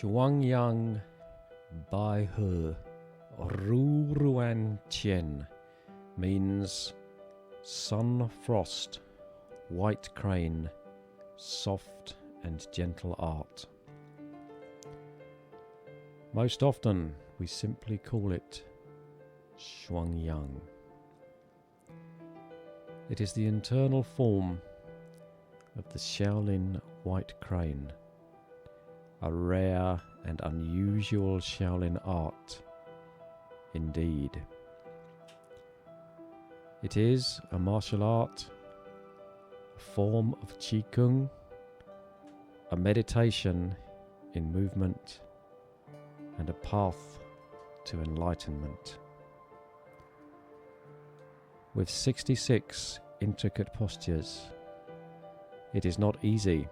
Rouan by her Rouan Chien means sun frost, white crane, soft and gentle art. Most often we simply call it Shuang. It is the internal form of the Shaolin white crane, a rare and unusual Shaolin art indeed. It is a martial art, a form of Qigong, a meditation in movement, and a path to enlightenment. With 66 intricate postures, it is not easy,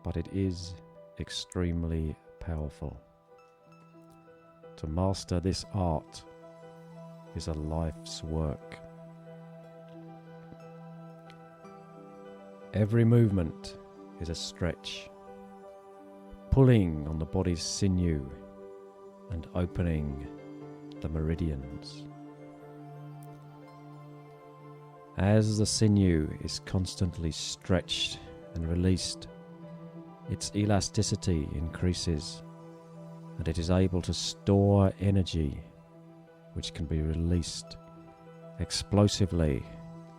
but it is extremely powerful. To master this art is a life's work. Every movement is a stretch, pulling on the body's sinew and opening the meridians. As the sinew is constantly stretched and released, its elasticity increases and it is able to store energy which can be released explosively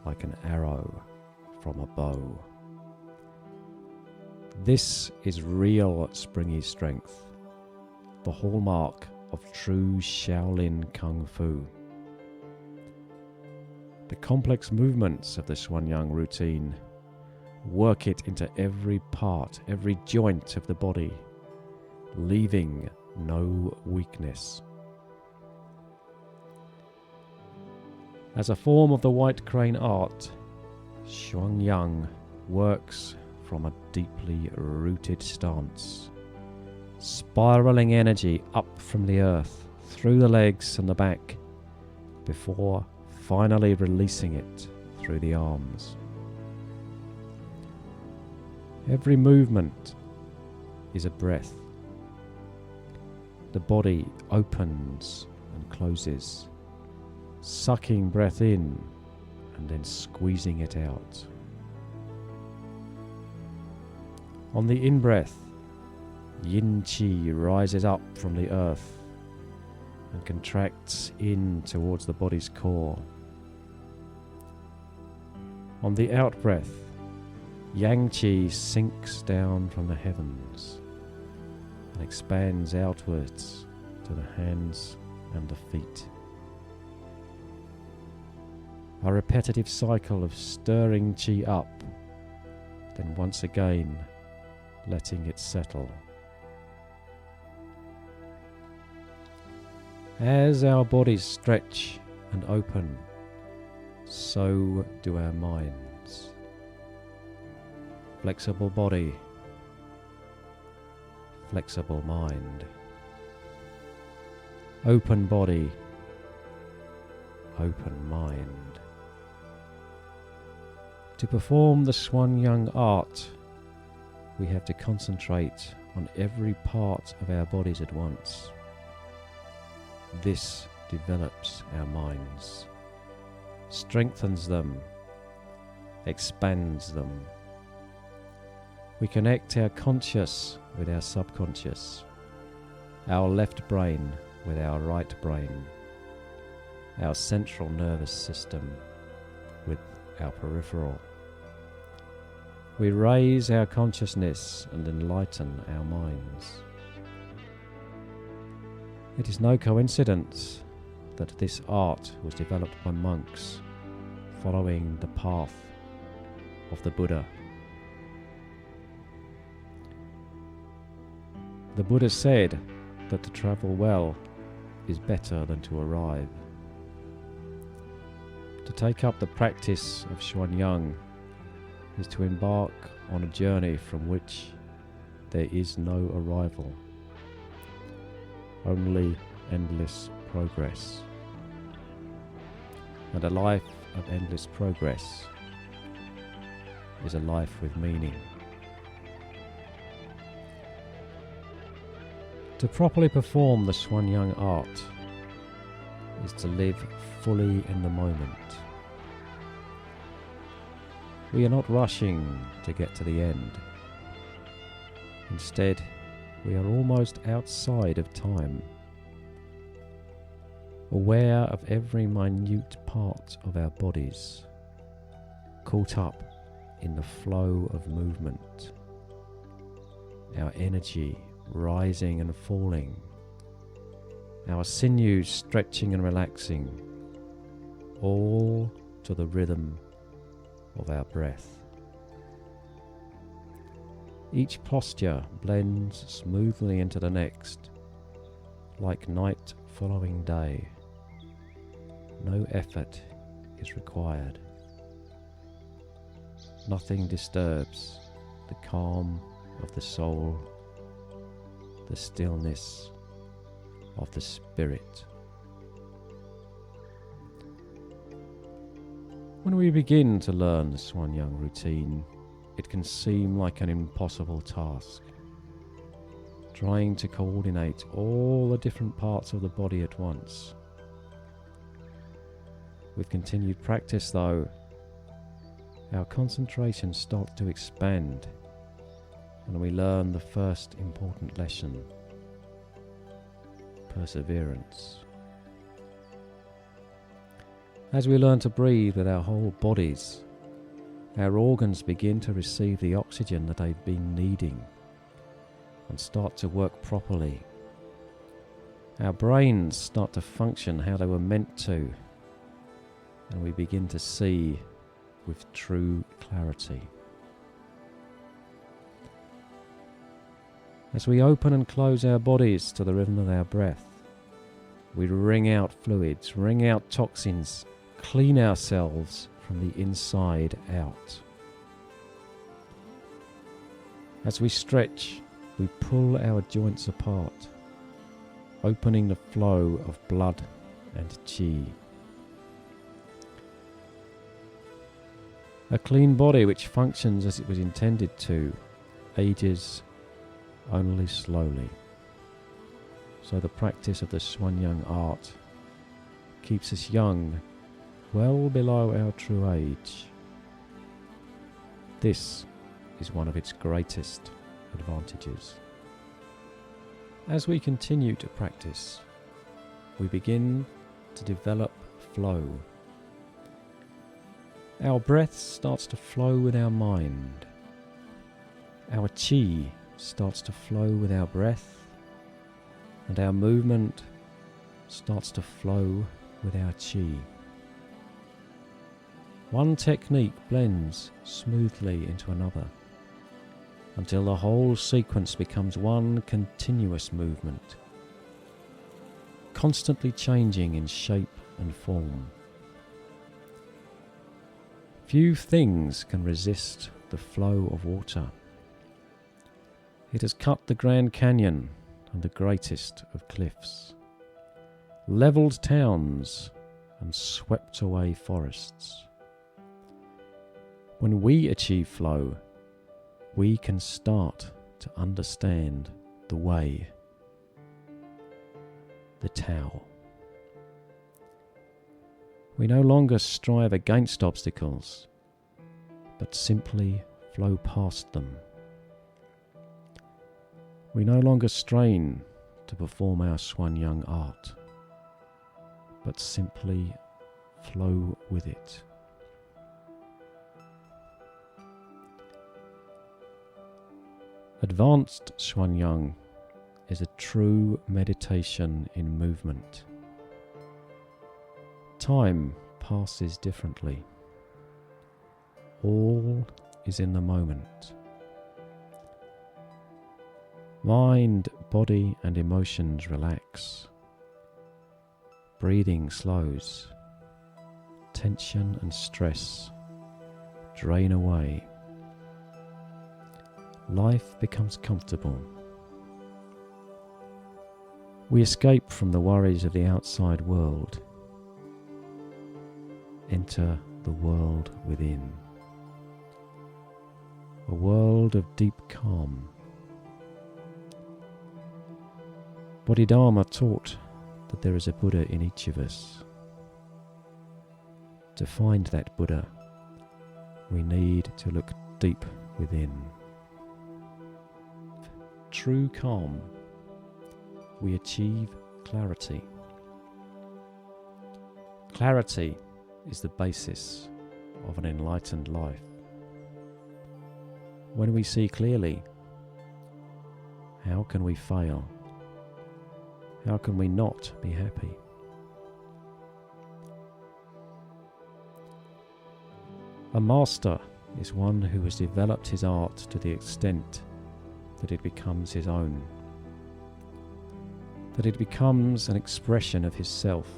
like an arrow from a bow. This is real springy strength, the hallmark of true Shaolin Kung Fu. The complex movements of the Shuang routine work it into every part, every joint of the body, leaving no weakness. As a form of the white crane art, Shuang works from a deeply rooted stance, spiraling energy up from the earth, through the legs and the back, before finally releasing it through the arms. Every movement is a breath. The body opens and closes, sucking breath in and then squeezing it out. On the in-breath, yin qi rises up from the earth and contracts in towards the body's core. On the out-breath, yang qi sinks down from the heavens and expands outwards to the hands and the feet. A repetitive cycle of stirring qi up, then once again letting it settle. As our bodies stretch and open, so do our minds. Flexible body, flexible mind. Open body, open mind. To perform the Shuang art, we have to concentrate on every part of our bodies at once. This develops our minds, strengthens them, expands them. We connect our conscious with our subconscious, our left brain with our right brain, our central nervous system with our peripheral. We raise our consciousness and enlighten our minds. It is no coincidence that this art was developed by monks following the path of the Buddha. The Buddha said that to travel well is better than to arrive. To take up the practice of Shuang is to embark on a journey from which there is no arrival, only endless progress. And a life of endless progress is a life with meaning. To properly perform the Shuang art is to live fully in the moment. We are not rushing to get to the end. Instead, we are almost outside of time, aware of every minute part of our bodies, caught up in the flow of movement, our energy rising and falling, our sinews stretching and relaxing, all to the rhythm of our breath. Each posture blends smoothly into the next, like night following day. No effort is required. Nothing disturbs the calm of the soul, the stillness of the spirit. When we begin to learn the Shuang routine, it can seem like an impossible task, trying to coordinate all the different parts of the body at once. With continued practice, though, our concentration starts to expand and we learn the first important lesson: perseverance. As we learn to breathe with our whole bodies, our organs begin to receive the oxygen that they've been needing and start to work properly. Our brains start to function how they were meant to, and we begin to see with true clarity. As we open and close our bodies to the rhythm of our breath, we wring out fluids, wring out toxins, clean ourselves from the inside out. As we stretch, we pull our joints apart, opening the flow of blood and qi. A clean body which functions as it was intended to ages only slowly. So the practice of the Shuang art keeps us young, well below our true age. This is one of its greatest advantages. As we continue to practice, we begin to develop flow. Our breath starts to flow with our mind. Our qi starts to flow with our breath, and our movement starts to flow with our qi. One technique blends smoothly into another until the whole sequence becomes one continuous movement, constantly changing in shape and form. Few things can resist the flow of water. It has cut the Grand Canyon and the greatest of cliffs, levelled towns and swept away forests. When we achieve flow, we can start to understand the way, the Tao. We no longer strive against obstacles, but simply flow past them. We no longer strain to perform our Shuang art, but simply flow with it. Advanced Shuang is a true meditation in movement. Time passes differently. All is in the moment. Mind, body and emotions relax. Breathing slows. Tension and stress drain away. Life becomes comfortable. We escape from the worries of the outside world. Enter the world within. A world of deep calm. Bodhidharma taught that there is a Buddha in each of us. To find that Buddha, we need to look deep within. True calm, we achieve clarity. Clarity is the basis of an enlightened life. When we see clearly, how can we fail? How can we not be happy? A master is one who has developed his art to the extent that it becomes his own, that it becomes an expression of his self.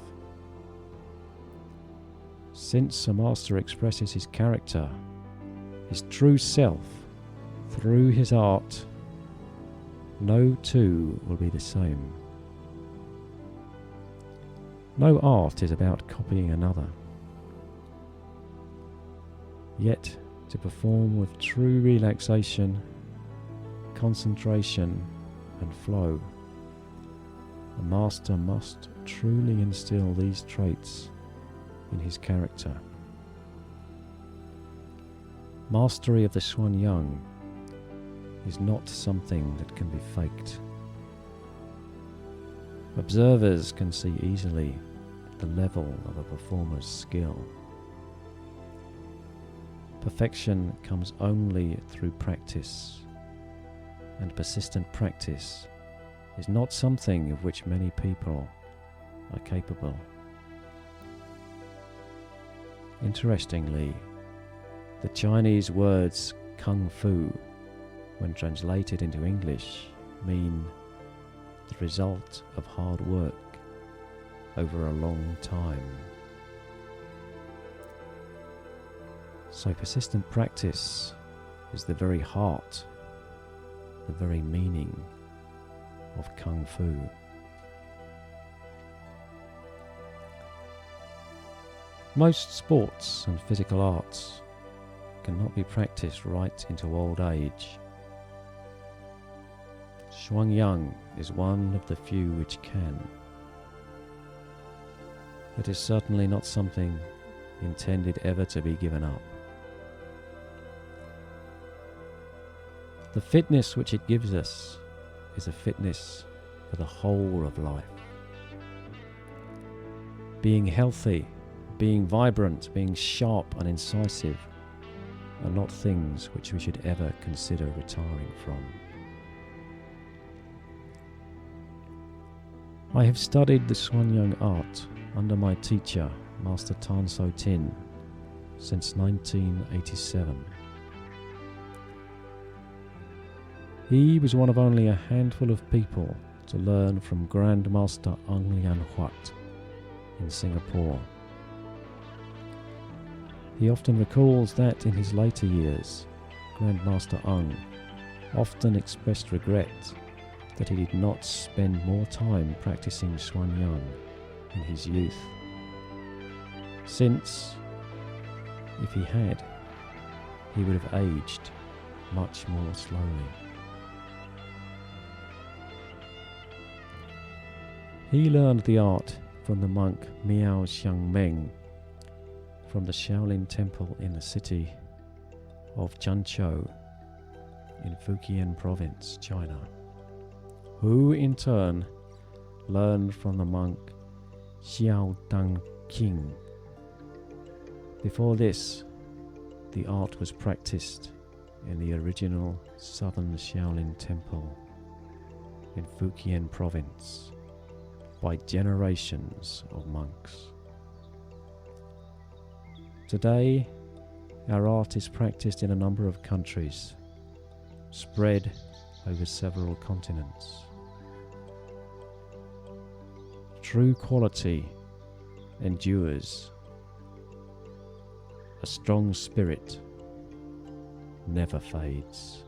Since a master expresses his character, his true self, through his art, no two will be the same. No art is about copying another. Yet, to perform with true relaxation, concentration and flow, a master must truly instill these traits in his character. Mastery of the Shuang is not something that can be faked. Observers can see easily the level of a performer's skill. Perfection comes only through practice, and persistent practice is not something of which many people are capable. Interestingly, the Chinese words Kung Fu, when translated into English, mean the result of hard work over a long time. So persistent practice is the very heart, the very meaning of Kung Fu. Most sports and physical arts cannot be practiced right into old age. Shuang is one of the few which can. It is certainly not something intended ever to be given up. The fitness which it gives us is a fitness for the whole of life. Being healthy, being vibrant, being sharp and incisive are not things which we should ever consider retiring from. I have studied the Shuang art under my teacher, Master Tan Soh Tin, since 1987. He was one of only a handful of people to learn from Grandmaster Ang Lian Huat in Singapore. He often recalls that in his later years, Grandmaster Ang often expressed regret that he did not spend more time practicing Shuang in his youth, since, if he had, he would have aged much more slowly. He learned the art from the monk Miao Xiangmeng from the Shaolin temple in the city of Zhangzhou in Fukien Province, China, who in turn learned from the monk Xiao Dang King. Before this, the art was practiced in the original southern Shaolin temple in Fukien Province by generations of monks. Today, our art is practiced in a number of countries, spread over several continents. True quality endures. A strong spirit never fades.